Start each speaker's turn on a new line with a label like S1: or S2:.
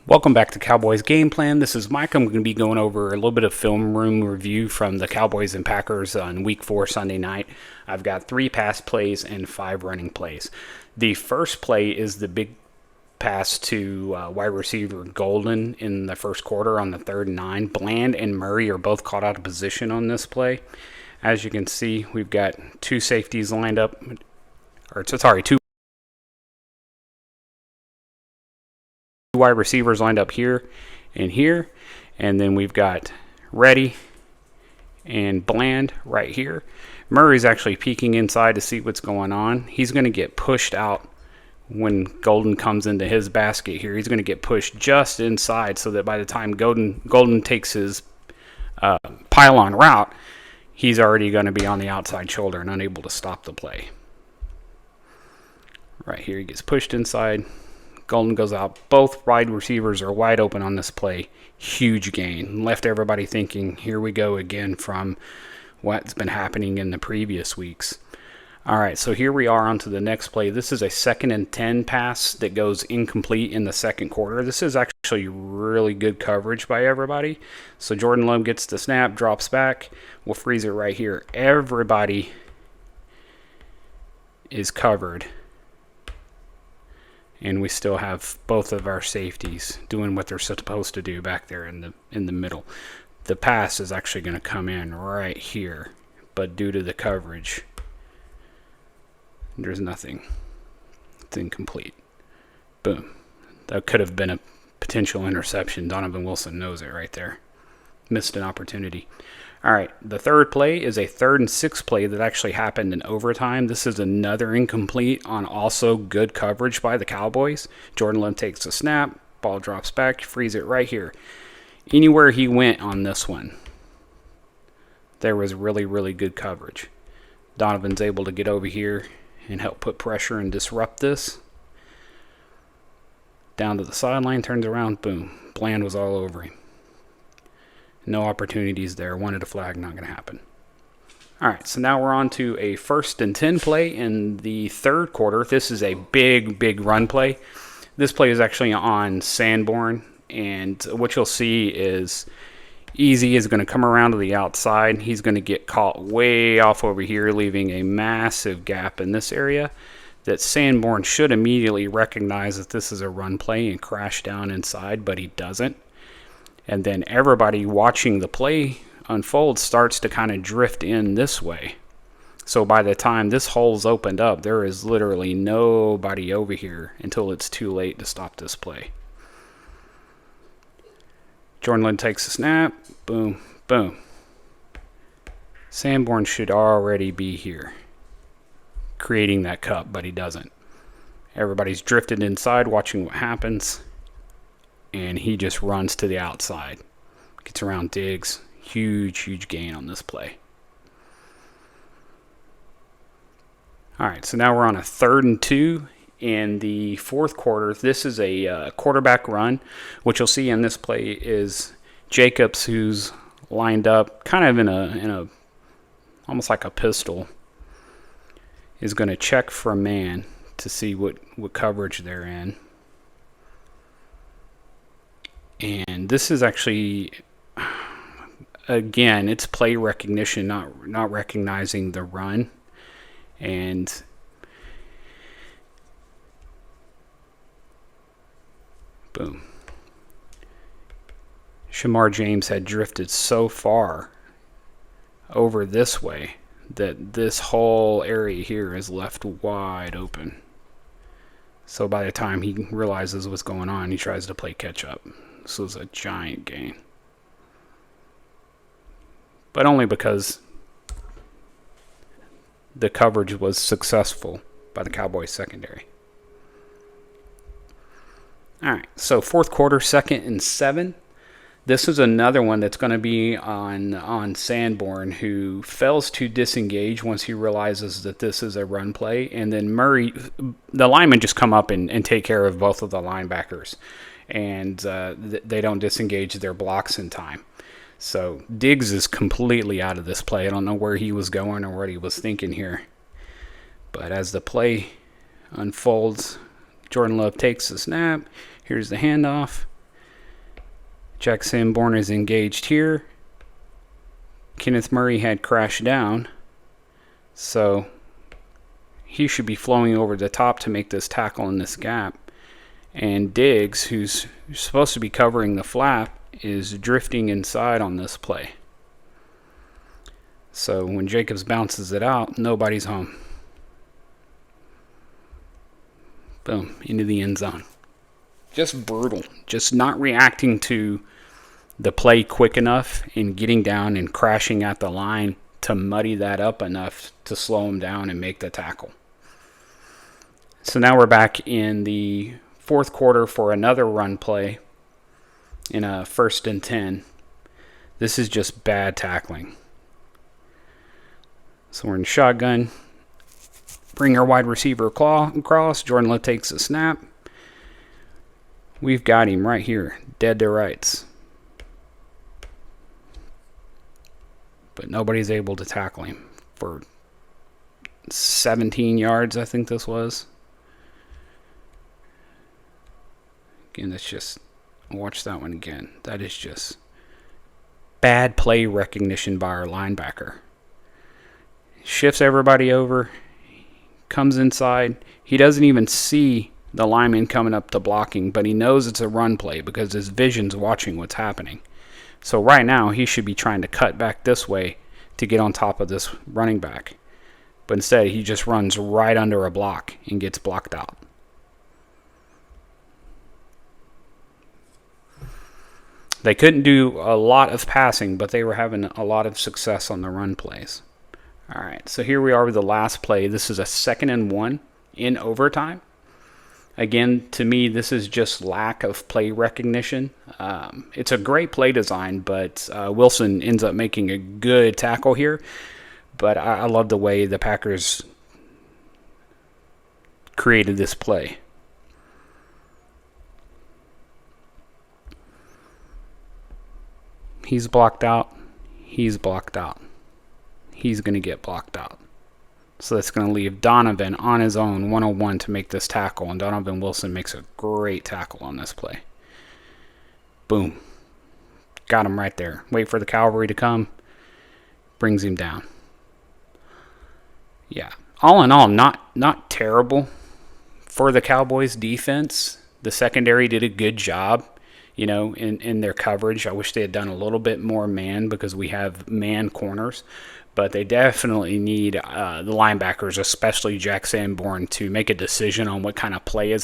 S1: Welcome back to Cowboys Gameplan. This is Mike. I'm going to be going over a little bit of film room review from the Cowboys and Packers on Week 4 Sunday night. I've got 3 pass plays and 5 running plays. The first play is the big pass to wide receiver Golden in the first quarter on the 3rd and 9. Bland and Murray are both caught out of position on this play. As you can see, we've got 2 safeties lined up, two wide receivers lined up here, and then we've got Reddy and Bland right here. Murray's actually peeking inside to see what's going on. He's going to get pushed out when Golden comes into his basket here. He's going to get pushed just inside so that by the time Golden takes his pylon route, he's already going to be on the outside shoulder and unable to stop the play. Right here, he gets pushed inside. Golden goes out. Both wide receivers are wide open on this play. Huge gain. Left everybody thinking, here we go again from what's been happening in the previous weeks. All right, so here we are on to the next play. This is a 2nd and 10 pass that goes incomplete in the second quarter. This is actually really good coverage by everybody. So Jordan Love gets the snap, drops back. We'll freeze it right here. Everybody is covered. And we still have both of our safeties doing what they're supposed to do back there in the middle. The pass is actually going to come in right here, but due to the coverage, there's nothing. It's incomplete. Boom. That could have been a potential interception. Donovan Wilson knows it right there. Missed an opportunity. All right, the third play is a 3rd and 6 play that actually happened in overtime. This is another incomplete on also good coverage by the Cowboys. Jordan Love takes the snap, ball drops back, freeze it right here. Anywhere he went on this one, there was really, really good coverage. Donovan's able to get over here and help put pressure and disrupt this. Down to the sideline, turns around, boom. Bland was all over him. No opportunities there. Wanted a flag, not going to happen. All right, so now we're on to a 1st and 10 play in the third quarter. This is a big run play. This play is actually on Sanborn, and what you'll see is Easy is going to come around to the outside. He's going to get caught way off over here, leaving a massive gap in this area that Sanborn should immediately recognize that this is a run play and crash down inside, but he doesn't. And then everybody watching the play unfold starts to kind of drift in this way. So by the time this hole's opened up, there is literally nobody over here until it's too late to stop this play. Jordan Lynn takes a snap. Boom, boom. Sanborn should already be here, creating that cup, but he doesn't. Everybody's drifted inside watching what happens. And he just runs to the outside. Gets around Diggs. Huge gain on this play. All right, so now we're on a 3rd and 2 in the fourth quarter. This is a quarterback run. What you'll see in this play is Jacobs, who's lined up kind of in a almost like a pistol, is going to check for a man to see what coverage they're in. And this is actually, again, it's play recognition, not recognizing the run. And boom. Shamar James had drifted so far over this way that this whole area here is left wide open. So by the time he realizes what's going on, he tries to play catch up. This was a giant gain. But only because the coverage was successful by the Cowboys secondary. All right, so fourth quarter, 2nd and 7. This is another one that's going to be on Sanborn, who fails to disengage once he realizes that this is a run play. And then Murray, the linemen just come up and take care of both of the linebackers. And they don't disengage their blocks in time. So Diggs is completely out of this play. I don't know where he was going or what he was thinking here. But as the play unfolds, Jordan Love takes the snap. Here's the handoff. Jack Sanborn is engaged here. Kenneth Murray had crashed down, so he should be flowing over the top to make this tackle in this gap. And Diggs, who's supposed to be covering the flap, is drifting inside on this play. So when Jacobs bounces it out, nobody's home. Boom, into the end zone. Just brutal. Just not reacting to the play quick enough and getting down and crashing at the line to muddy that up enough to slow him down and make the tackle. So now we're back in the fourth quarter for another run play in a 1st and 10. This is just bad tackling. So we're in shotgun. Bring our wide receiver across. Jordan Love takes the snap. We've got him right here, dead to rights. But nobody's able to tackle him for 17 yards, I think this was. Again, that's just, watch that one again. That is just bad play recognition by our linebacker. Shifts everybody over, comes inside. He doesn't even see the lineman coming up to blocking, but he knows it's a run play because his vision's watching what's happening. So right now, he should be trying to cut back this way to get on top of this running back. But instead, he just runs right under a block and gets blocked out. They couldn't do a lot of passing, but they were having a lot of success on the run plays. All right, so here we are with the last play. This is a 2nd and 1 in overtime. Again, to me, this is just lack of play recognition. It's a great play design, but Wilson ends up making a good tackle here. But I love the way the Packers created this play. He's blocked out. He's blocked out. He's going to get blocked out. So that's going to leave Donovan on his own 101 to make this tackle. And Donovan Wilson makes a great tackle on this play. Boom. Got him right there. Wait for the cavalry to come. Brings him down. Yeah. All in all, not terrible for the Cowboys defense. The secondary did a good job, in their coverage. I wish they had done a little bit more man because we have man corners. But they definitely need the linebackers, especially Jack Sanborn, to make a decision on what kind of play is